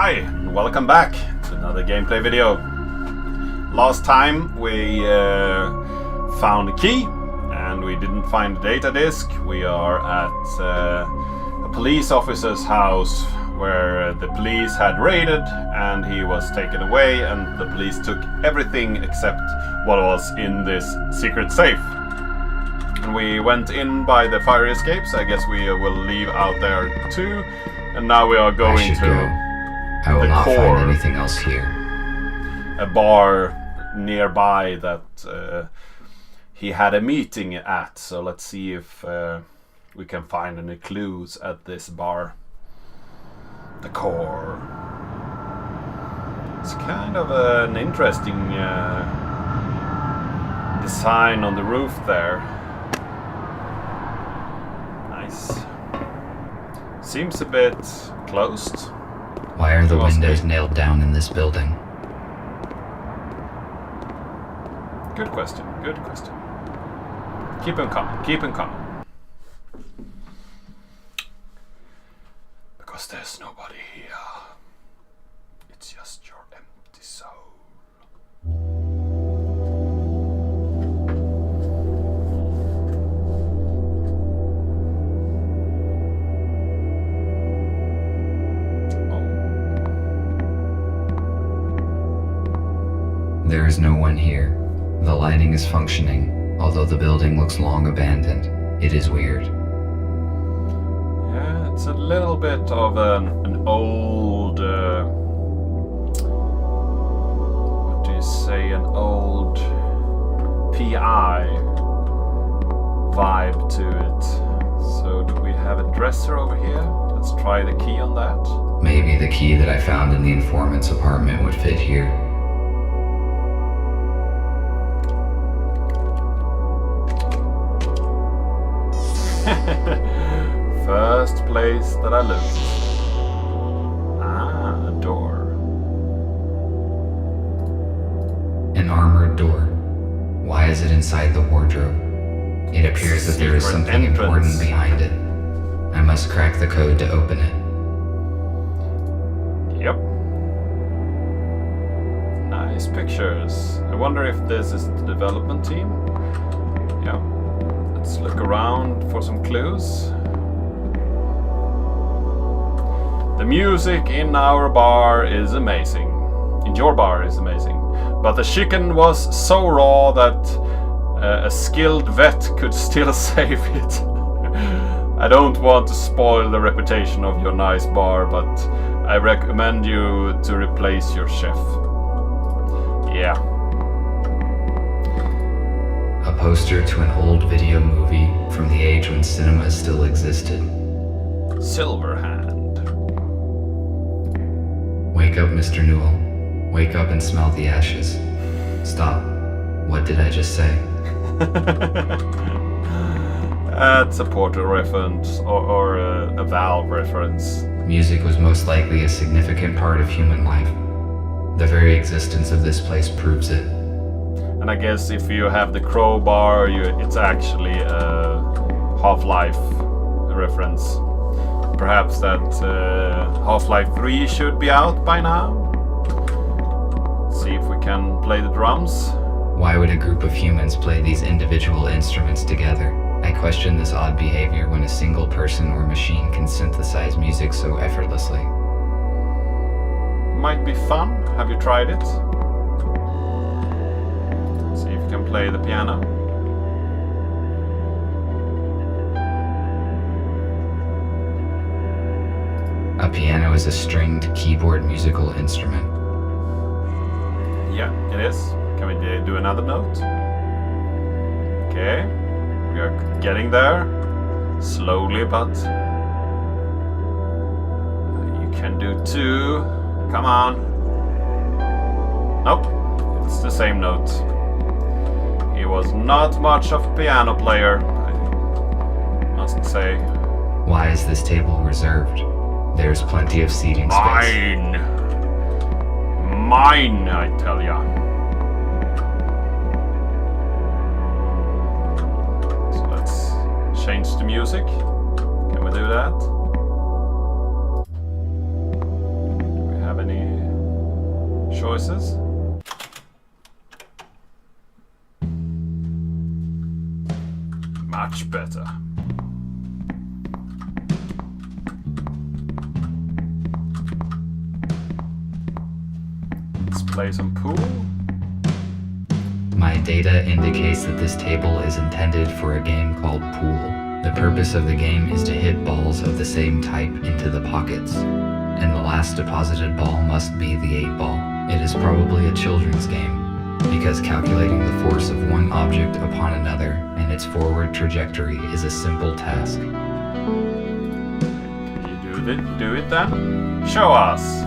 Hi, and welcome back to another gameplay video. Last time we found a key and we didn't find the data disk. We are at a police officer's house where the police had raided and he was taken away, and the police took everything except what was in this secret safe. And we went in by the fire escapes. I guess we will leave out there too. And now we are going to I will not core. find anything else here. A bar nearby that he had a meeting at. So let's see if we can find any clues at this bar. The core. It's kind of an interesting design on the roof there. Nice. Seems a bit closed. Why are the windows nailed down in this building? Good question, good question. Keep him calm, keep him calm. Because there's nobody here. It's just your empty soul. There is no one here. The lighting is functioning, although the building looks long abandoned. It is weird. Yeah, it's a little bit of an old... what do you say? An old PI vibe to it. So do we have a dresser over here? Let's try the key on that. Maybe the key that I found in the informant's apartment would fit here. First place that I looked. Ah, a door. An armored door. Why is it inside the wardrobe? It appears that there is Secret something important entrance. behind it. I must crack the code to open it. Yep. Nice pictures. I wonder if this is the development team. Yeah. Let's look around for some clues. The music in our bar is amazing. In your bar is amazing. But the chicken was so raw that a skilled vet could still save it. I don't want to spoil the reputation of your nice bar, but I recommend you to replace your chef. Yeah. A poster to an old video movie from the age when cinema still existed. Silverhand. Wake up, Mr. Newell. Wake up and smell the ashes. Stop. What did I just say? That's a Portal reference or a Valve reference. Music was most likely a significant part of human life. The very existence of this place proves it. And I guess if you have the crowbar, it's actually a Half-Life reference. Perhaps that Half-Life 3 should be out by now. See if we can play the drums. Why would a group of humans play these individual instruments together? I question this odd behavior when a single person or machine can synthesize music so effortlessly. Might be fun. Have you tried it? See if you can play the piano. A piano is a stringed keyboard musical instrument. Yeah, it is. Can we do another note? Okay, we are getting there. Slowly, but you can do two. Come on. Nope, it's the same note. He was not much of a piano player, I must say. Why is this table reserved? There's plenty of seating space. Mine, I tell ya. So let's change the music. Can we do that? Do we have choices. Much better. Let's play some pool. My data indicates that this table is intended for a game called Pool. The purpose of the game is to hit balls of the same type into the pockets, and the last deposited ball must be the 8-ball. It is probably a children's game, because calculating the force of one object upon another and its forward trajectory is a simple task. Can you do it then? Show us!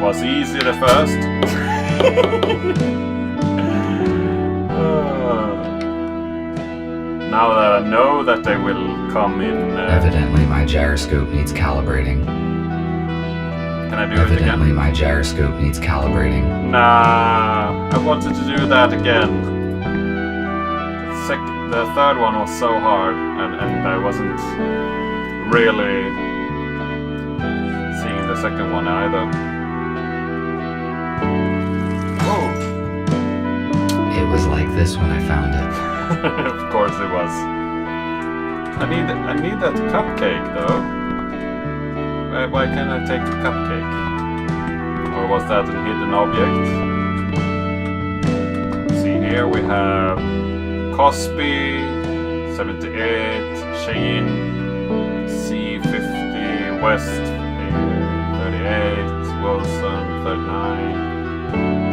Was easy at first. Now that I know that they will come in. Evidently, my gyroscope needs calibrating. Can I do it again? Evidently, my gyroscope needs calibrating. Nah, I wanted to do that again. The third one was so hard, and I wasn't really seeing the second one either. It was like this when I found it. Of course it was. I need that cupcake though. Why can't I take the cupcake? Or was that a hidden object? See here we have Cosby, 78, Sheen, C50, West, 38, Wilson, 39,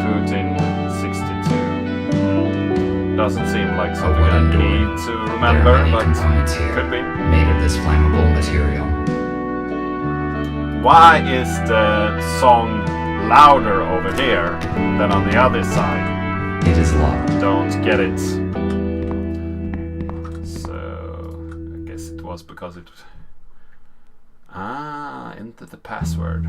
Putin, 62. Doesn't seem like something I need to remember, there are many but components here, could be. made of this flammable material. Why is the song louder over here than on the other side? It is locked. Don't get it. So I guess it was because it was... enter the password.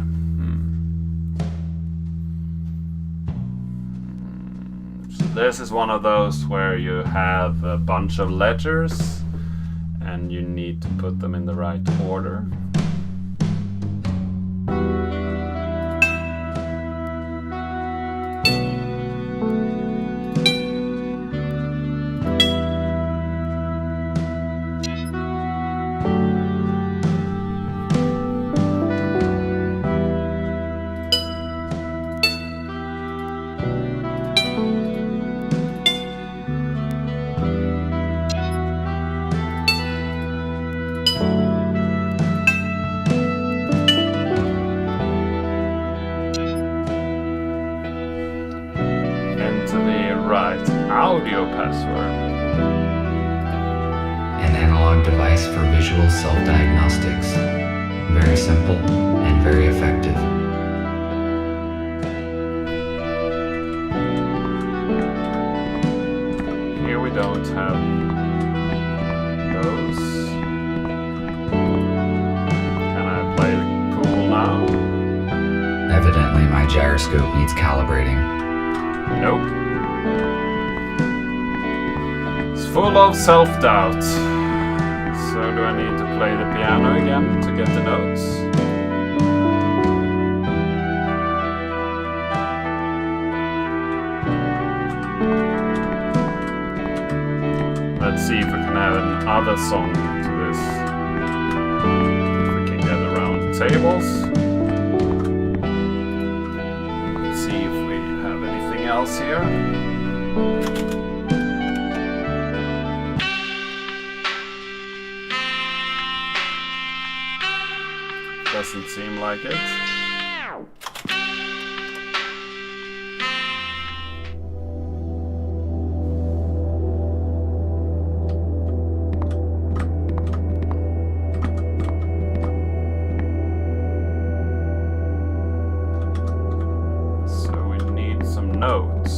So this is one of those where you have a bunch of letters and you need to put them in the right order. Audio password. An analog device for visual self-diagnostics. Very simple and very effective. Here we don't have those. Can I play the pool now? Evidently, my gyroscope needs calibrating. Nope. Full of self-doubt. So do I need to play the piano again to get the notes? Let's see if we can add another song to this. If we can get around the tables. Let's see if we have anything else here. Doesn't seem like it. So we need some notes.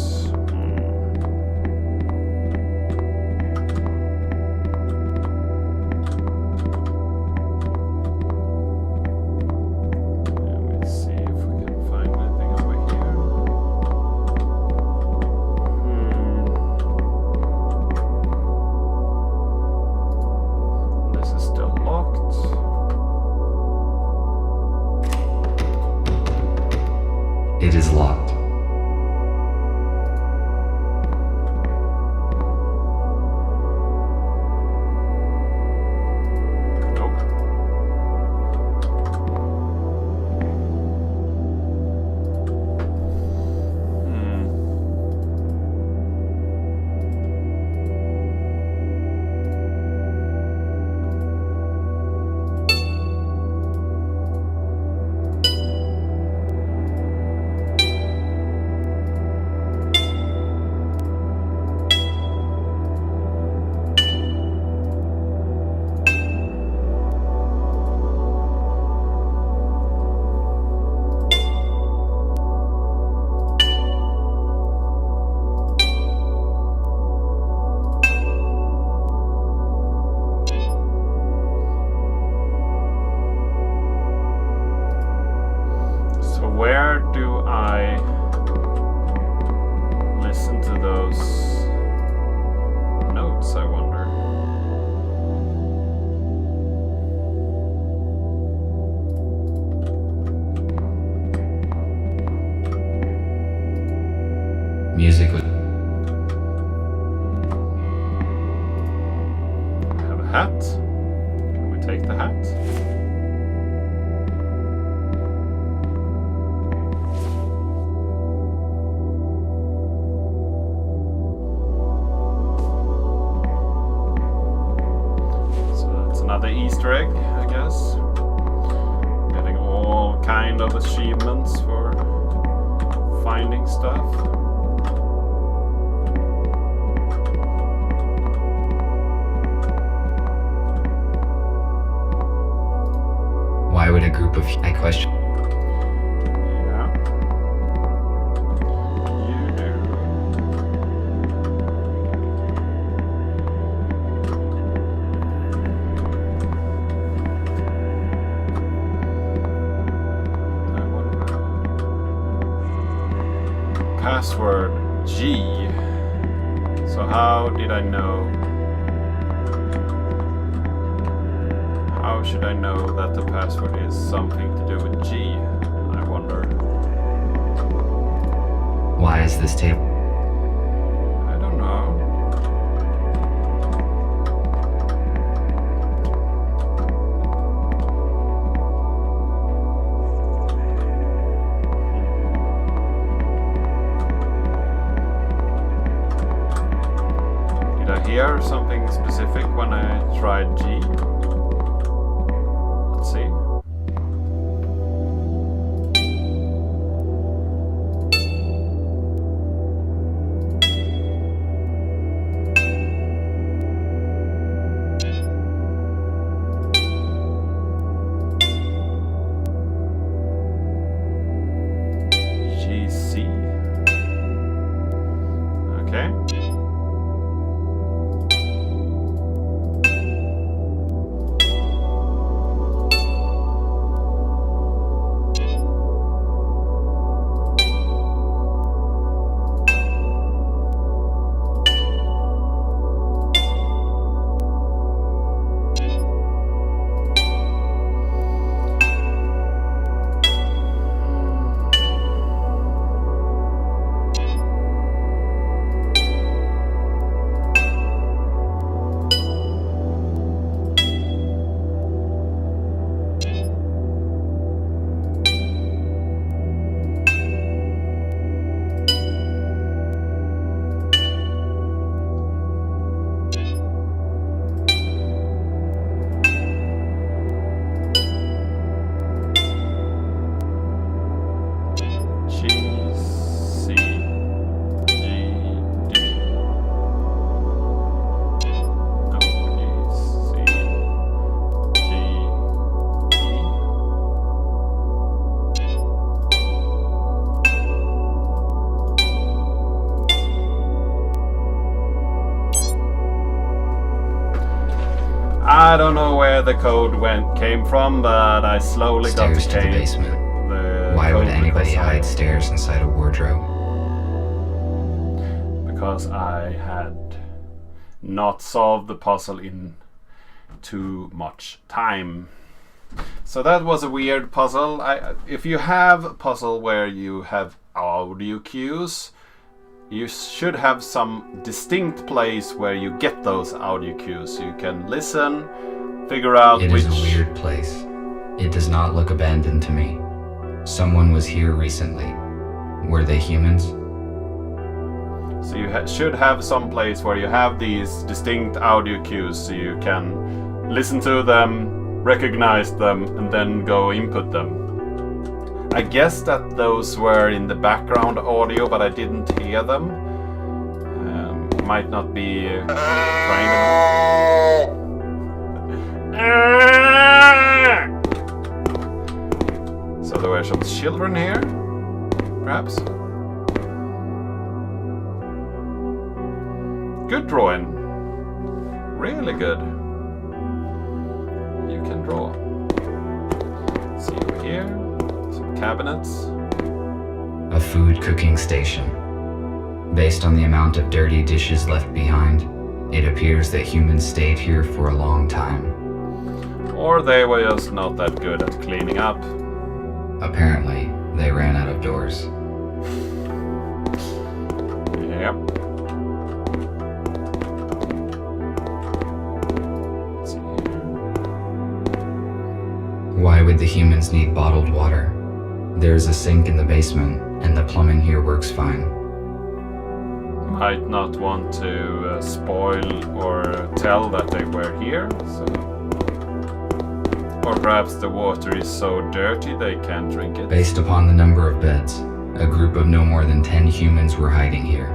It is locked. Nope. So where do I listen to those notes, I wonder? Music with I have a hat. Can we take the hat? Another Easter egg, I guess. Getting all kind of achievements for finding stuff. why would a group of I question Yeah. You do. I wonder. Password G. So how did I know? How should I know that the password is something to do with G? I wonder. why is this table I don't know. Did I hear something specific when I tried G? Let's see. GC. Okay. GC. GD. No, GC. GE. I don't know where the code came from, but I slowly got stairs to the basement? Why would anybody hide stairs inside a wardrobe? Because I had not solved the puzzle in too much time. So that was a weird puzzle. If you have a puzzle where you have audio cues, you should have some distinct place where you get those audio cues. So you can listen, figure out It which... is a weird place. It does not look abandoned to me. Someone was here recently. Were they humans? So you should have some place where you have these distinct audio cues so you can listen to them, recognize them, and then go input them. I guess that those were in the background audio, but I didn't hear them. Might not be trained enough. So there were some children here, perhaps? Good drawing. Really good. You can draw. See over here. Some cabinets. A food cooking station. Based on the amount of dirty dishes left behind, it appears that humans stayed here for a long time. Or they were just not that good at cleaning up. Apparently, they ran out of doors. Yep. Let's see here. Why would the humans need bottled water? There's a sink in the basement, and the plumbing here works fine. Might not want to spoil or tell that they were here, so... Or perhaps the water is so dirty they can't drink it. Based upon the number of beds, a group of no more than 10 humans were hiding here.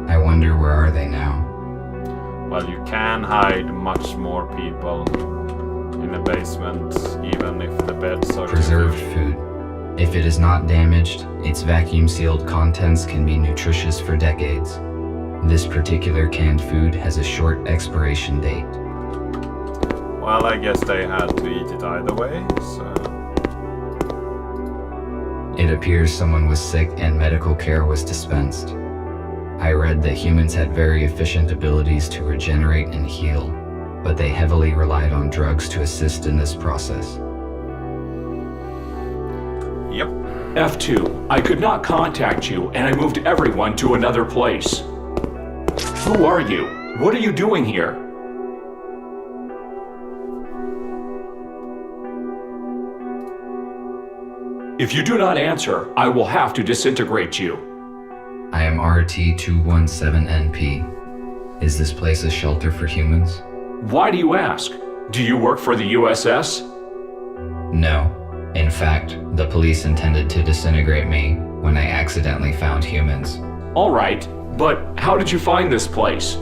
I wonder where are they now? Well, you can hide much more people in a basement, even if the beds are Preserved food. If it is not damaged, its vacuum-sealed contents can be nutritious for decades. This particular canned food has a short expiration date. Well, I guess they had to eat it either way, so... It appears someone was sick and medical care was dispensed. I read that humans had very efficient abilities to regenerate and heal, but they heavily relied on drugs to assist in this process. Yep. F2, I could not contact you, and I moved everyone to another place. Who are you? What are you doing here? If you do not answer, I will have to disintegrate you. I am RT-217-NP. Is this place a shelter for humans? Why do you ask? Do you work for the USS? No. In fact, the police intended to disintegrate me when I accidentally found humans. All right, but how did you find this place?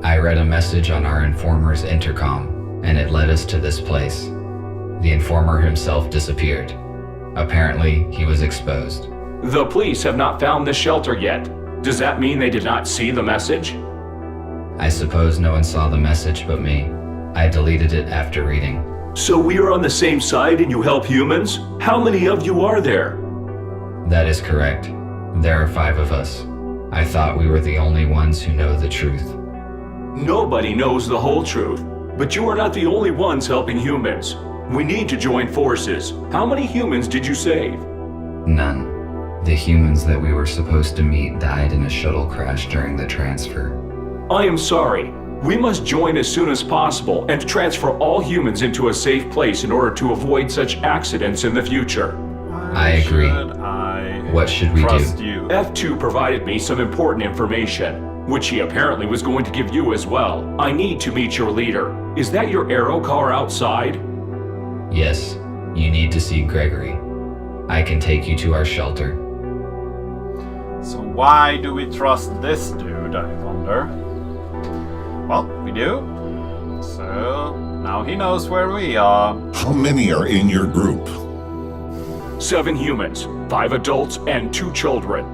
I read a message on our informer's intercom, and it led us to this place. The informer himself disappeared. Apparently, he was exposed. The police have not found this shelter yet. Does that mean they did not see the message? I suppose no one saw the message but me. I deleted it after reading. So we are on the same side and you help humans? How many of you are there? That is correct. There are 5 of us. I thought we were the only ones who know the truth. Nobody knows the whole truth, but you are not the only ones helping humans. We need to join forces. How many humans did you save? None. The humans that we were supposed to meet died in a shuttle crash during the transfer. I am sorry. We must join as soon as possible and transfer all humans into a safe place in order to avoid such accidents in the future. I agree. What should we trust do? You? F2 provided me some important information, which he apparently was going to give you as well. I need to meet your leader. Is that your aero car outside? Yes, you need to see Gregory. I can take you to our shelter. So why do we trust this dude, I wonder? Well, we do. So now he knows where we are. How many are in your group? 7 humans, 5 adults, and 2 children.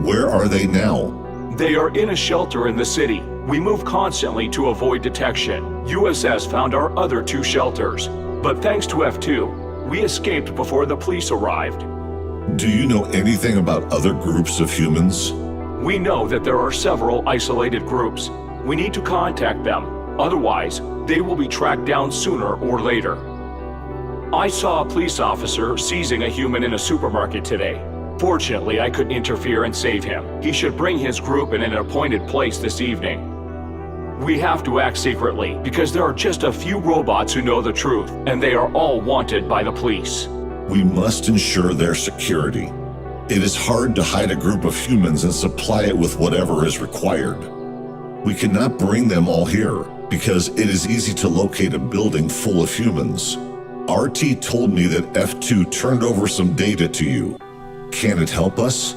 Where are they now? They are in a shelter in the city. We move constantly to avoid detection. USS found our other 2 shelters, but thanks to F2, we escaped before the police arrived. Do you know anything about other groups of humans? We know that there are several isolated groups. We need to contact them. Otherwise, they will be tracked down sooner or later. I saw a police officer seizing a human in a supermarket today. Fortunately, I couldn't interfere and save him. He should bring his group in an appointed place this evening. We have to act secretly, because there are just a few robots who know the truth, and they are all wanted by the police. We must ensure their security. It is hard to hide a group of humans and supply it with whatever is required. We cannot bring them all here, because it is easy to locate a building full of humans. RT told me that F2 turned over some data to you. Can it help us?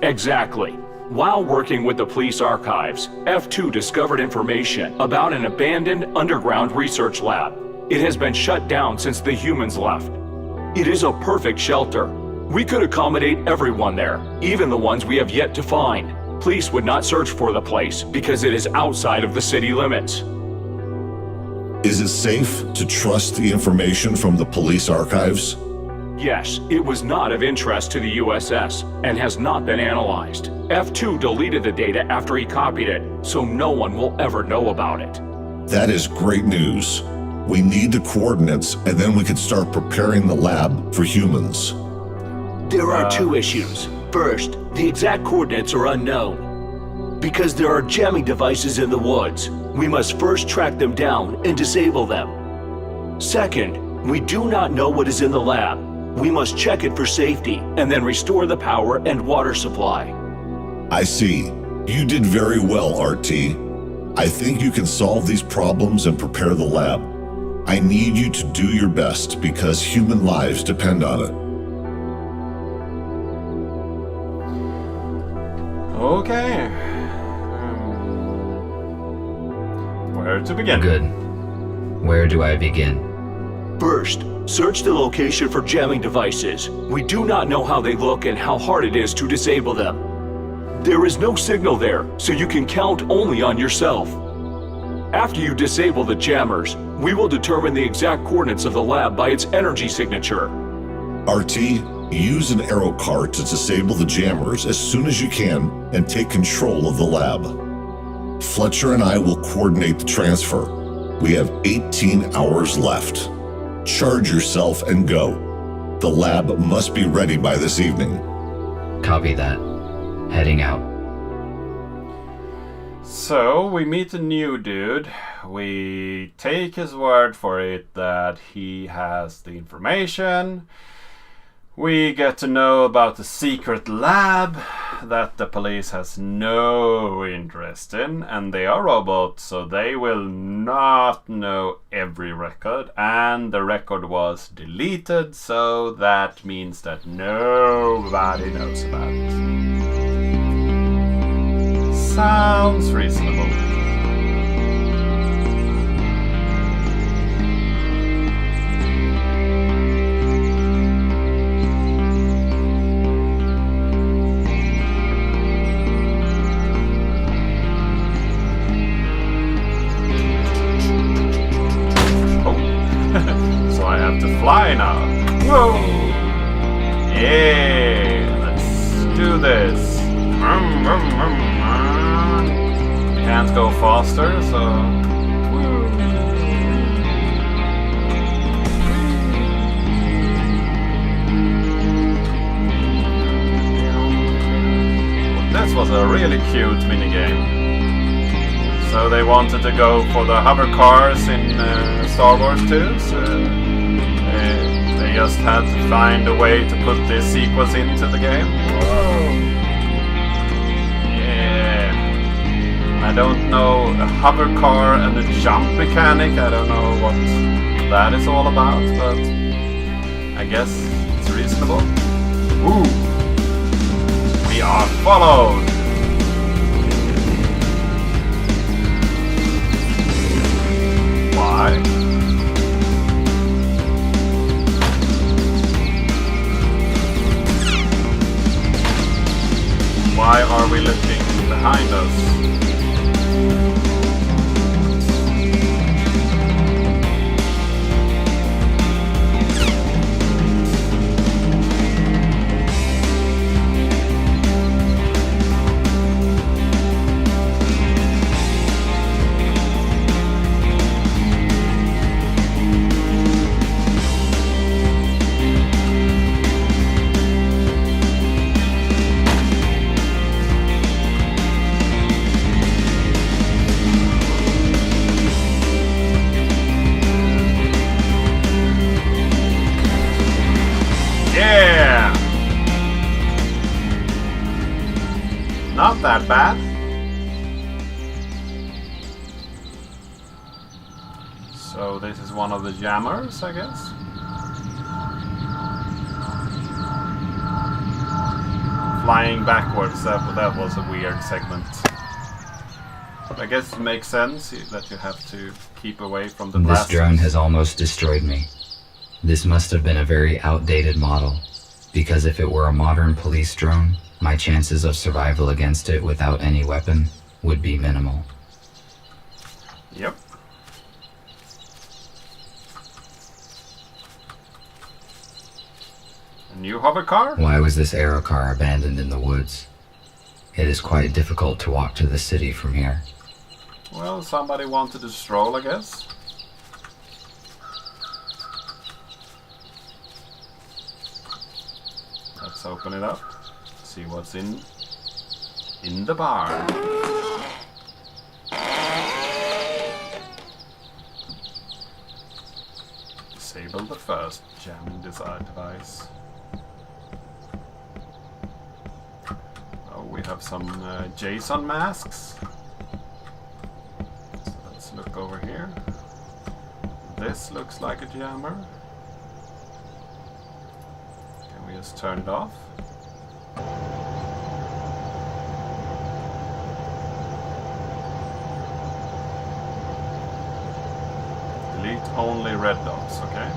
Exactly. While working with the police archives, F2 discovered information about an abandoned underground research lab. It has been shut down since the humans left. It is a perfect shelter. We could accommodate everyone there, even the ones we have yet to find. Police would not search for the place because it is outside of the city limits. Is it safe to trust the information from the police archives? Yes, it was not of interest to the USS and has not been analyzed. F2 deleted the data after he copied it, so no one will ever know about it. That is great news. We need the coordinates, and then we can start preparing the lab for humans. There are two issues. First, the exact coordinates are unknown. Because there are jamming devices in the woods, we must first track them down and disable them. Second, we do not know what is in the lab. We must check it for safety and then restore the power and water supply. I see. You did very well, RT. I think you can solve these problems and prepare the lab. I need you to do your best because human lives depend on it. Okay. Where to begin? Good. Where do I begin? First, search the location for jamming devices. We do not know how they look and how hard it is to disable them. There is no signal there, so you can count only on yourself. After you disable the jammers, we will determine the exact coordinates of the lab by its energy signature. RT, use an arrow card to disable the jammers as soon as you can and take control of the lab. Fletcher and I will coordinate the transfer. We have 18 hours left. Charge yourself and go. The lab must be ready by this evening. Copy that. Heading out. So, we meet a new dude. We take his word for it that he has the information. We get to know about the secret lab that the police has no interest in, and they are robots, so they will not know every record, and the record was deleted, so that means that nobody knows about it. Sounds reasonable. So I have to fly now. Whoa! Yeah, let's do this. Can't go faster, so. This was a really cute minigame. So they wanted to go for the hover cars in Star Wars 2, so they just had to find a way to put this sequence into the game. Whoa! Yeah. I don't know a hover car and a jump mechanic. I don't know what that is all about, but I guess it's reasonable. Ooh! We are followed! Why? Why are we looking behind us? Yeah! Not that bad. So this is one of the jammers, I guess. Flying backwards, that was a weird segment. I guess it makes sense that you have to keep away from the This blasters. drone has almost destroyed me. This must have been a very outdated model, because if it were a modern police drone, my chances of survival against it without any weapon would be minimal. Yep. A new hover car? Why was this aero car abandoned in the woods? It is quite difficult to walk to the city from here. Well, somebody wanted to stroll, I guess. Let's open it up. See what's in the bar. Disable the first jamming device. Oh, we have some JSON masks. So let's look over here. This looks like a jammer. Can we just turn it off? Delete only red dots, okay?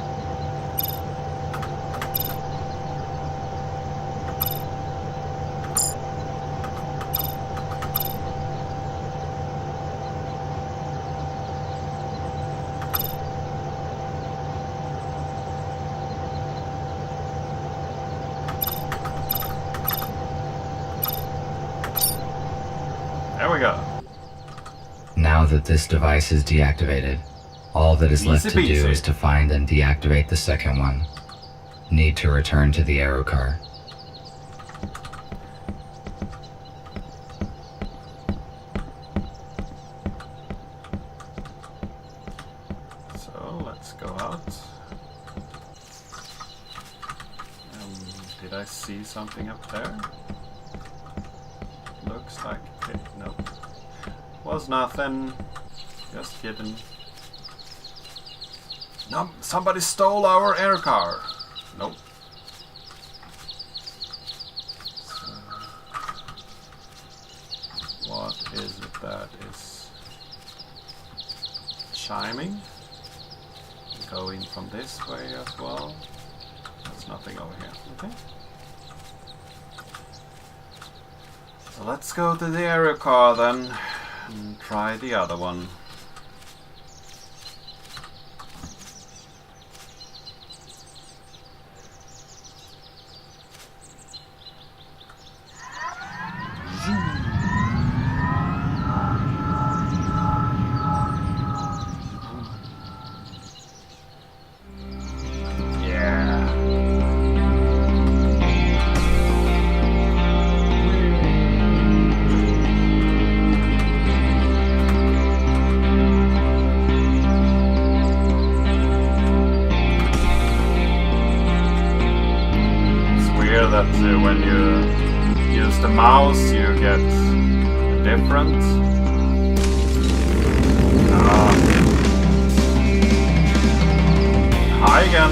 There we go. Now that this device is deactivated, all that is left to Easy do peasy. is to find and deactivate the second one. Need to return to the aero car. So let's go out. Did I see something up there? Looks like it. Nope. Was nothing. Just kidding. No, somebody stole our air car. Nope. So, what is it that is chiming? Going from this way as well. There's nothing over here. Okay. So let's go to the aero car then and try the other one. Yeah. It's weird that when you use the mouse you get different. Hi again.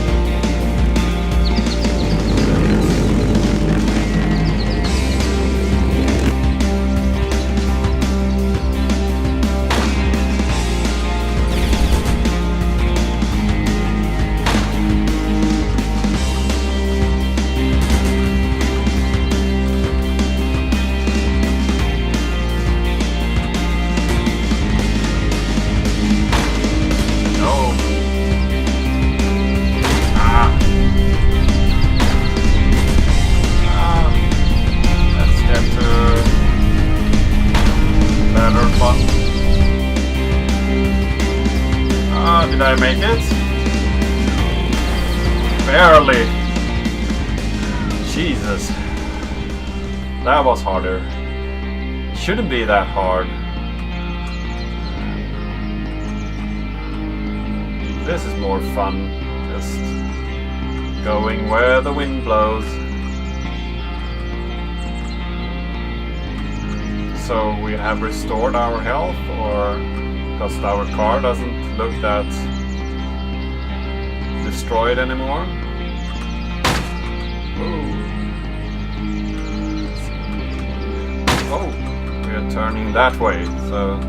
No. Let's get to better fun. Did I make it? Barely. Jesus. That was harder. Shouldn't be that hard. This is more fun. Just Going where the wind blows. So we have restored our health, or because our car doesn't look that destroyed anymore. Ooh. Oh, we are turning that way, so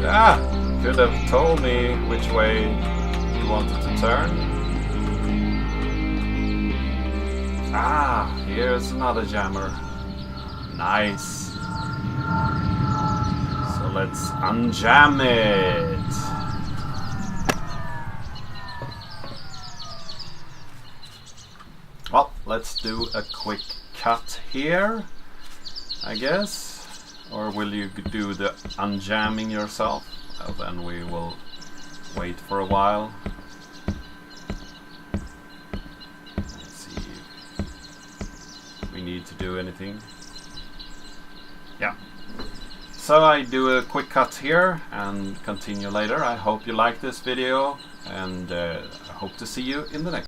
yeah, could have told me which way you wanted to turn. Ah, here's another jammer. Nice. So let's unjam it. Well, let's do a quick cut here, I guess. Or will you do the unjamming yourself? Then we will wait for a while. Let's see if we need to do anything. Yeah. So I do a quick cut here and continue later. I hope you like this video, and I hope to see you in the next.